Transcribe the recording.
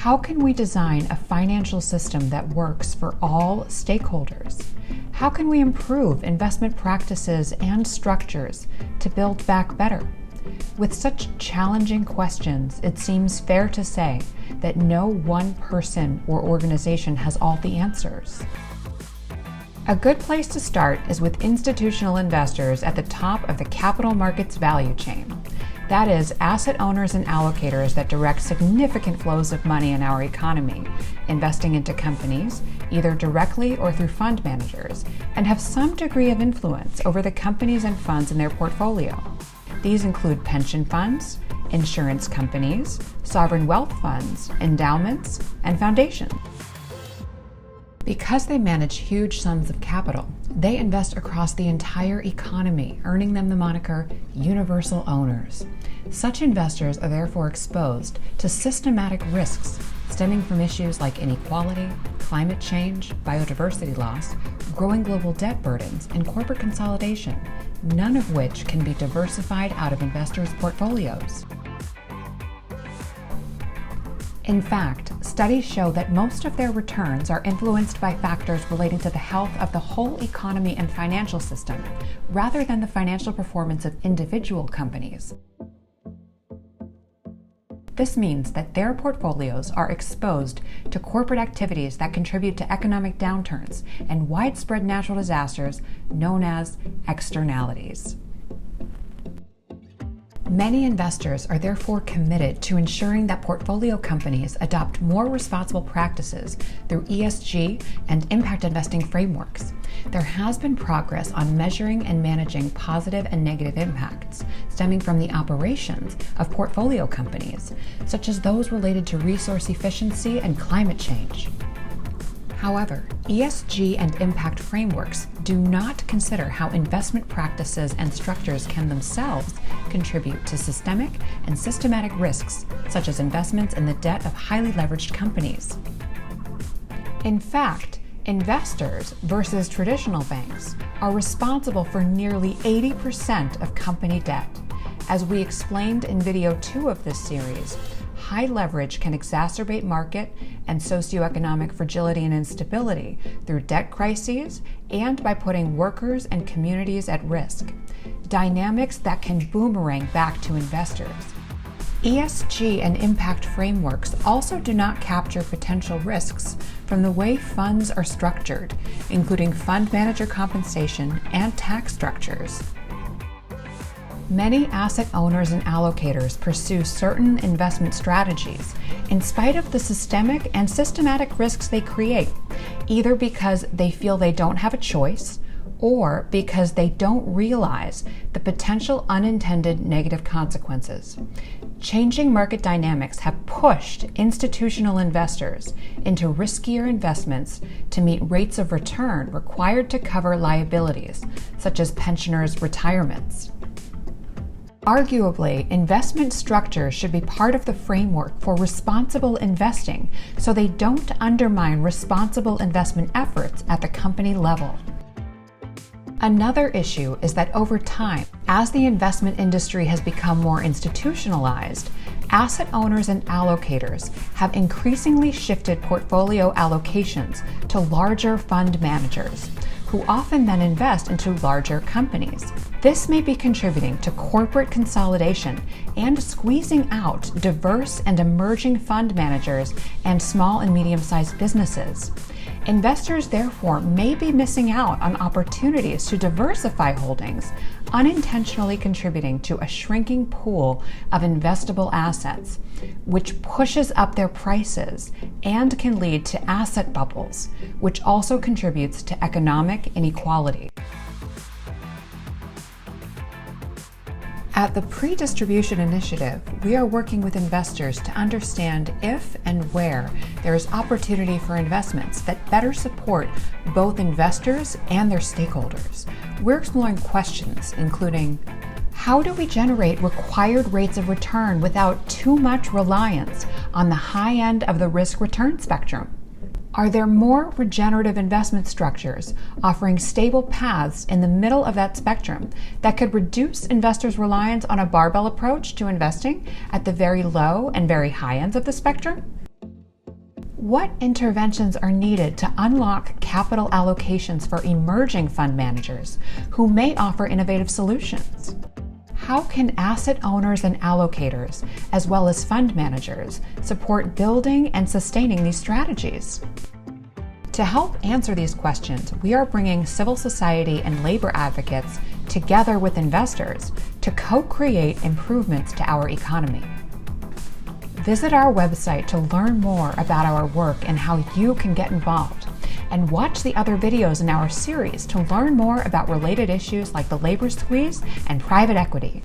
How can we design a financial system that works for all stakeholders? How can we improve investment practices and structures to build back better? With such challenging questions, it seems fair to say that no one person or organization has all the answers. A good place to start is with institutional investors at the top of the capital markets value chain. That is, asset owners and allocators that direct significant flows of money in our economy, investing into companies, either directly or through fund managers, and have some degree of influence over the companies and funds in their portfolio. These include pension funds, insurance companies, sovereign wealth funds, endowments, and foundations. Because they manage huge sums of capital, they invest across the entire economy, earning them the moniker universal owners. Such investors are therefore exposed to systematic risks stemming from issues like inequality, climate change, biodiversity loss, growing global debt burdens, and corporate consolidation, none of which can be diversified out of investors' portfolios. In fact, studies show that most of their returns are influenced by factors relating to the health of the whole economy and financial system, rather than the financial performance of individual companies. This means that their portfolios are exposed to corporate activities that contribute to economic downturns and widespread natural disasters known as externalities. Many investors are therefore committed to ensuring that portfolio companies adopt more responsible practices through ESG and impact investing frameworks. There has been progress on measuring and managing positive and negative impacts stemming from the operations of portfolio companies, such as those related to resource efficiency and climate change. However, ESG and impact frameworks do not consider how investment practices and structures can themselves contribute to systemic and systematic risks, such as investments in the debt of highly leveraged companies. In fact, investors versus traditional banks are responsible for nearly 80% of company debt. As we explained in video 2 of this series, high leverage can exacerbate market and socioeconomic fragility and instability through debt crises and by putting workers and communities at risk, dynamics that can boomerang back to investors. ESG and impact frameworks also do not capture potential risks from the way funds are structured, including fund manager compensation and tax structures. Many asset owners and allocators pursue certain investment strategies in spite of the systemic and systematic risks they create, either because they feel they don't have a choice or because they don't realize the potential unintended negative consequences. Changing market dynamics have pushed institutional investors into riskier investments to meet rates of return required to cover liabilities, such as pensioners' retirements. Arguably, investment structures should be part of the framework for responsible investing so they don't undermine responsible investment efforts at the company level. Another issue is that over time, as the investment industry has become more institutionalized, asset owners and allocators have increasingly shifted portfolio allocations to larger fund managers, who often then invest into larger companies. This may be contributing to corporate consolidation and squeezing out diverse and emerging fund managers and small and medium-sized businesses. Investors, therefore, may be missing out on opportunities to diversify holdings, unintentionally contributing to a shrinking pool of investable assets, which pushes up their prices and can lead to asset bubbles, which also contributes to economic inequality. At the Predistribution Initiative, we are working with investors to understand if and where there is opportunity for investments that better support both investors and their stakeholders. We're exploring questions including, how do we generate required rates of return without too much reliance on the high end of the risk-return spectrum? Are there more regenerative investment structures offering stable paths in the middle of that spectrum that could reduce investors' reliance on a barbell approach to investing at the very low and very high ends of the spectrum? What interventions are needed to unlock capital allocations for emerging fund managers who may offer innovative solutions? How can asset owners and allocators, as well as fund managers, support building and sustaining these strategies? To help answer these questions, we are bringing civil society and labor advocates together with investors to co-create improvements to our economy. Visit our website to learn more about our work and how you can get involved, and watch the other videos in our series to learn more about related issues like the labor squeeze and private equity.